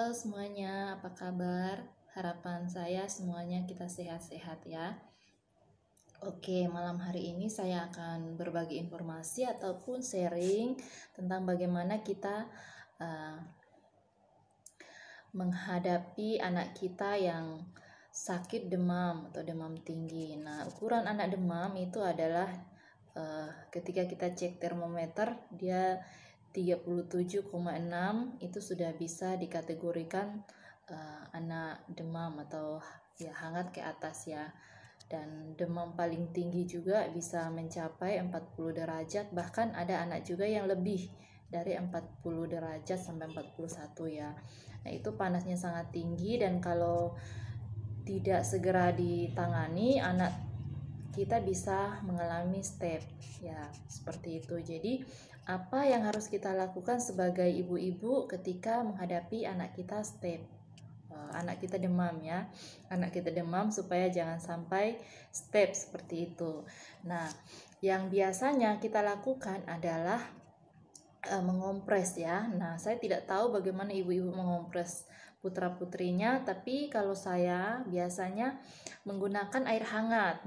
Halo semuanya, apa kabar? Harapan saya semuanya kita sehat-sehat ya. Oke, malam hari ini saya akan berbagi informasi ataupun sharing tentang bagaimana kita menghadapi anak kita yang sakit demam atau demam tinggi. Nah, ukuran anak demam itu adalah ketika kita cek termometer dia 37,6 itu sudah bisa dikategorikan anak demam atau ya hangat ke atas ya. Dan demam paling tinggi juga bisa mencapai 40 derajat, bahkan ada anak juga yang lebih dari 40 derajat sampai 41 ya. Nah, itu panasnya sangat tinggi dan kalau tidak segera ditangani anak kita bisa mengalami step ya seperti itu. Jadi apa yang harus kita lakukan sebagai ibu-ibu ketika menghadapi anak kita step, anak kita demam ya, anak kita demam supaya jangan sampai step seperti itu. Nah, yang biasanya kita lakukan adalah mengompres ya. Nah, saya tidak tahu bagaimana ibu-ibu mengompres putra-putrinya, tapi kalau saya biasanya menggunakan air hangat,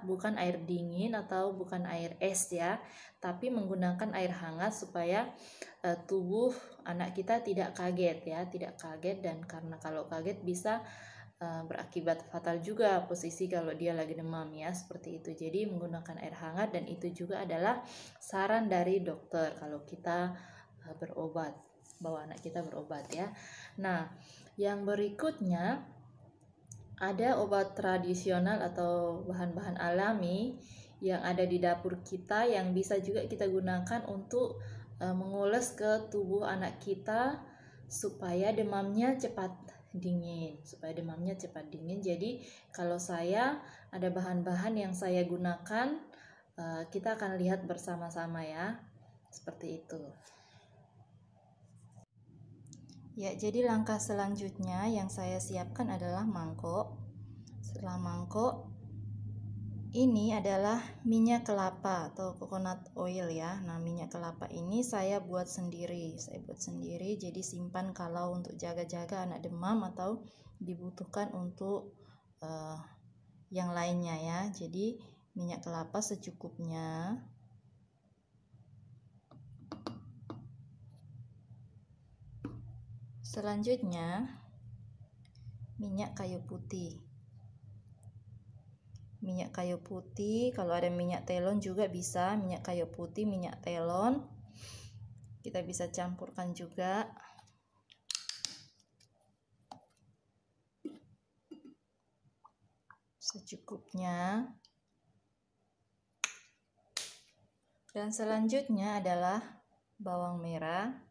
bukan air dingin atau bukan air es ya, tapi menggunakan air hangat supaya tubuh anak kita tidak kaget ya, dan karena kalau kaget bisa berakibat fatal juga posisi kalau dia lagi demam ya, seperti itu. Jadi menggunakan air hangat, dan itu juga adalah saran dari dokter kalau kita berobat, bawa anak kita berobat ya. Nah, yang berikutnya ada obat tradisional atau bahan-bahan alami yang ada di dapur kita yang bisa juga kita gunakan untuk mengoles ke tubuh anak kita supaya demamnya cepat dingin. Jadi kalau saya ada bahan-bahan yang saya gunakan, kita akan lihat bersama-sama ya, seperti itu. Ya, jadi langkah selanjutnya yang saya siapkan adalah mangkok. Setelah mangkok, ini adalah minyak kelapa atau coconut oil ya. Nah, minyak kelapa ini saya buat sendiri. Jadi simpan kalau untuk jaga-jaga anak demam atau dibutuhkan untuk yang lainnya ya. Jadi minyak kelapa secukupnya. Selanjutnya minyak kayu putih. Minyak kayu putih, kalau ada minyak telon juga bisa, minyak kayu putih, minyak telon. Kita bisa campurkan juga. Secukupnya. Dan selanjutnya adalah bawang merah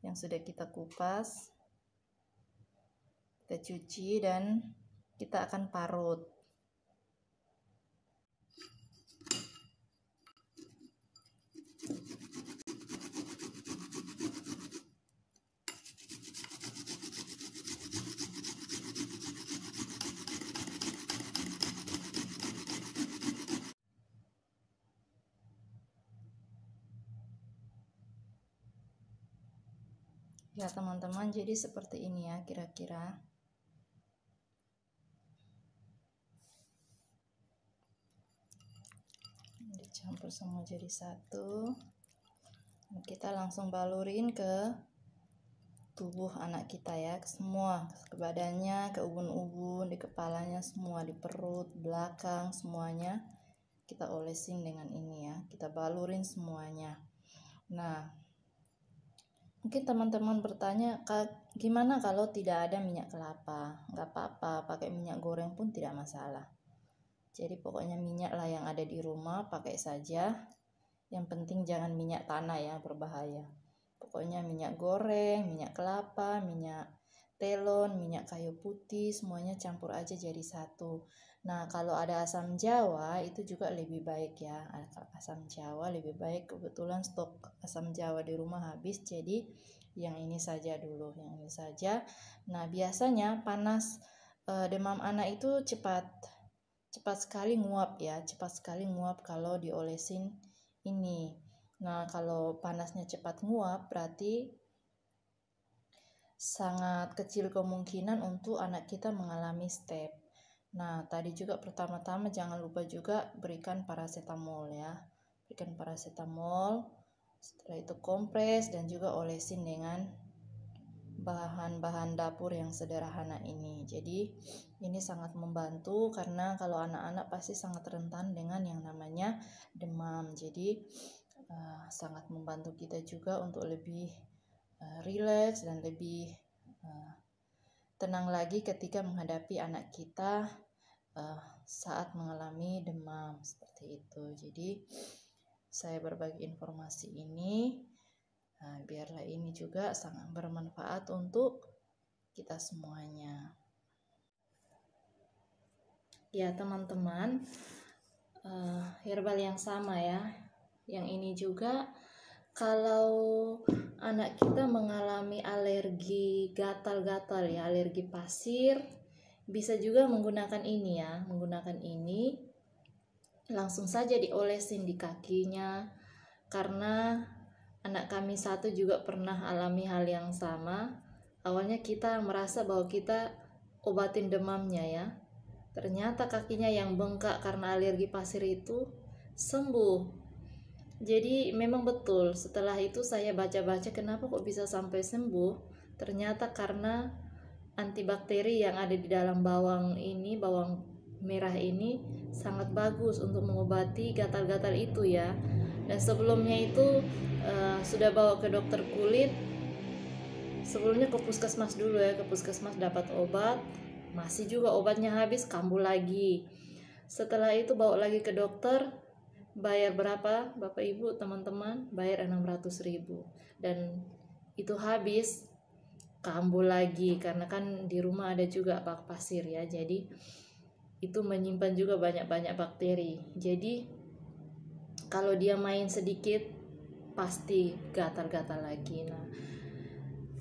yang sudah kita kupas. Kita cuci dan kita akan parut. Ya teman-teman, jadi seperti ini ya kira-kira. Dicampur semua jadi satu. Kita langsung balurin ke tubuh anak kita ya, semua, ke badannya, ke ubun-ubun, di kepalanya semua, di perut, belakang, semuanya kita olesin dengan ini ya, kita balurin semuanya. Nah, mungkin teman-teman bertanya, gimana kalau tidak ada minyak kelapa? Nggak apa-apa, pakai minyak goreng pun tidak masalah. Jadi pokoknya minyak lah yang ada di rumah, pakai saja. Yang penting jangan minyak tanah ya, berbahaya. Pokoknya minyak goreng, minyak kelapa, minyak telon, minyak kayu putih, semuanya campur aja jadi satu. Nah, kalau ada asam jawa itu juga lebih baik ya. Asam jawa lebih baik, kebetulan stok asam jawa di rumah habis, jadi yang ini saja dulu, yang ini saja. Nah, biasanya panas demam anak itu cepat sekali nguap ya, kalau diolesin ini. Nah, kalau panasnya cepat nguap berarti sangat kecil kemungkinan untuk anak kita mengalami step. Nah, tadi juga pertama-tama jangan lupa juga berikan paracetamol ya. Berikan paracetamol, setelah itu kompres dan juga olesin dengan bahan-bahan dapur yang sederhana ini. Jadi ini sangat membantu karena kalau anak-anak pasti sangat rentan dengan yang namanya demam. Jadi sangat membantu kita juga untuk lebih rileks dan lebih tenang lagi ketika menghadapi anak kita saat mengalami demam seperti itu. Jadi saya berbagi informasi ini biarlah ini juga sangat bermanfaat untuk kita semuanya. Ya teman-teman, herbal yang sama ya. Yang ini juga kalau anak kita mengalami alergi gatal-gatal ya, alergi pasir, bisa juga menggunakan ini ya, menggunakan ini langsung saja diolesin di kakinya. Karena anak kami satu juga pernah alami hal yang sama. Awalnya kita merasa bahwa kita obatin demamnya ya, ternyata kakinya yang bengkak karena alergi pasir itu sembuh. Jadi memang betul, setelah itu saya baca-baca kenapa kok bisa sampai sembuh. Ternyata karena antibakteri yang ada di dalam bawang ini, bawang merah ini sangat bagus untuk mengobati gatal-gatal itu ya. Dan sebelumnya itu sudah bawa ke dokter kulit. Sebelumnya ke puskesmas dulu ya, ke puskesmas dapat obat, masih juga obatnya habis, kambuh lagi. Setelah itu bawa lagi ke dokter, bayar berapa Bapak Ibu teman-teman? Bayar 600.000 dan itu habis, kambuh lagi karena kan di rumah ada juga bak pasir ya, jadi itu menyimpan juga banyak-banyak bakteri. Jadi kalau dia main sedikit pasti gatal-gatal lagi. Nah,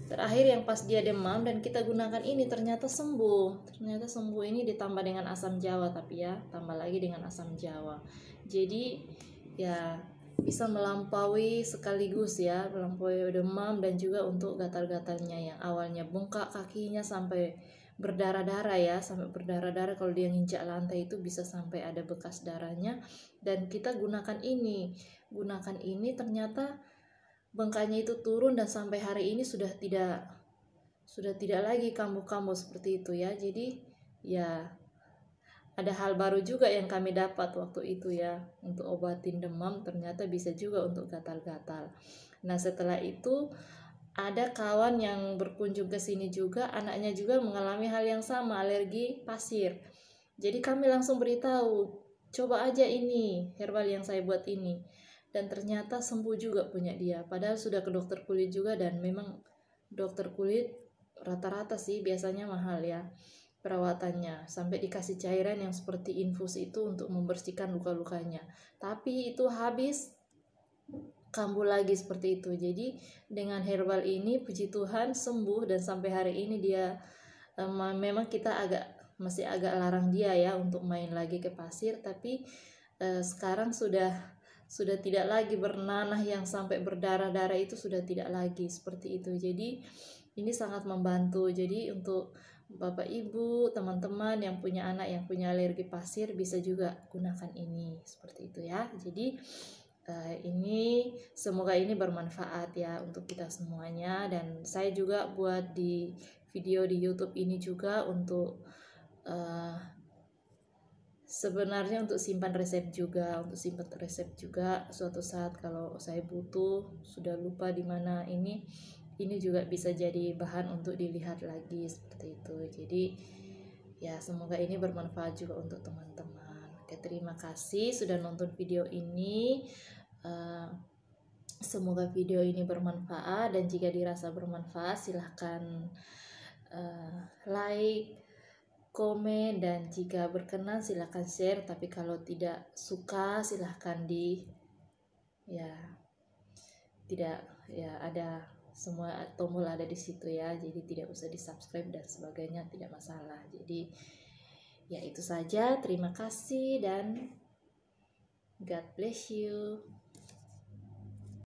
terakhir yang pas dia demam dan kita gunakan ini ternyata sembuh. Ternyata sembuh ini ditambah dengan asam jawa, tapi ya tambah lagi dengan asam jawa. Jadi ya bisa melampaui sekaligus ya, melampaui demam dan juga untuk gatal-gatalnya yang awalnya bengkak kakinya sampai berdarah-darah ya, sampai berdarah-darah. Kalau dia nginjak lantai itu bisa sampai ada bekas darahnya. Dan kita gunakan ini ternyata bengkaknya itu turun dan sampai hari ini sudah tidak lagi kambuh-kambuh seperti itu ya. Jadi ya ada hal baru juga yang kami dapat waktu itu ya, untuk obatin demam ternyata bisa juga untuk gatal-gatal. Nah setelah itu ada kawan yang berkunjung ke sini juga, anaknya juga mengalami hal yang sama, alergi pasir. Jadi kami langsung beritahu, coba aja ini herbal yang saya buat ini. Dan ternyata sembuh juga punya dia. Padahal sudah ke dokter kulit juga, dan memang dokter kulit rata-rata sih biasanya mahal ya perawatannya, sampai dikasih cairan yang seperti infus itu untuk membersihkan luka-lukanya. Tapi itu habis, kambuh lagi seperti itu. Jadi dengan herbal ini puji Tuhan sembuh, dan sampai hari ini dia memang kita masih agak larang dia ya untuk main lagi ke pasir, tapi sekarang sudah tidak lagi bernanah yang sampai berdarah-darah, itu sudah tidak lagi seperti itu. Jadi ini sangat membantu. Jadi untuk Bapak Ibu, teman-teman yang punya anak yang punya alergi pasir bisa juga gunakan ini seperti itu ya. Jadi ini semoga ini bermanfaat ya untuk kita semuanya. Dan saya juga buat di video di YouTube ini juga untuk sebenarnya untuk simpan resep juga, suatu saat kalau saya butuh, sudah lupa di mana ini juga bisa jadi bahan untuk dilihat lagi seperti itu. Jadi ya semoga ini bermanfaat juga untuk teman-teman. Oke, terima kasih sudah nonton video ini. Semoga video ini bermanfaat, dan jika dirasa bermanfaat silahkan like, komen, dan jika berkenan silahkan share. Tapi kalau tidak suka silahkan ada semua tombol ada di situ ya, jadi tidak usah di subscribe dan sebagainya, tidak masalah. Jadi ya itu saja, terima kasih dan God bless you.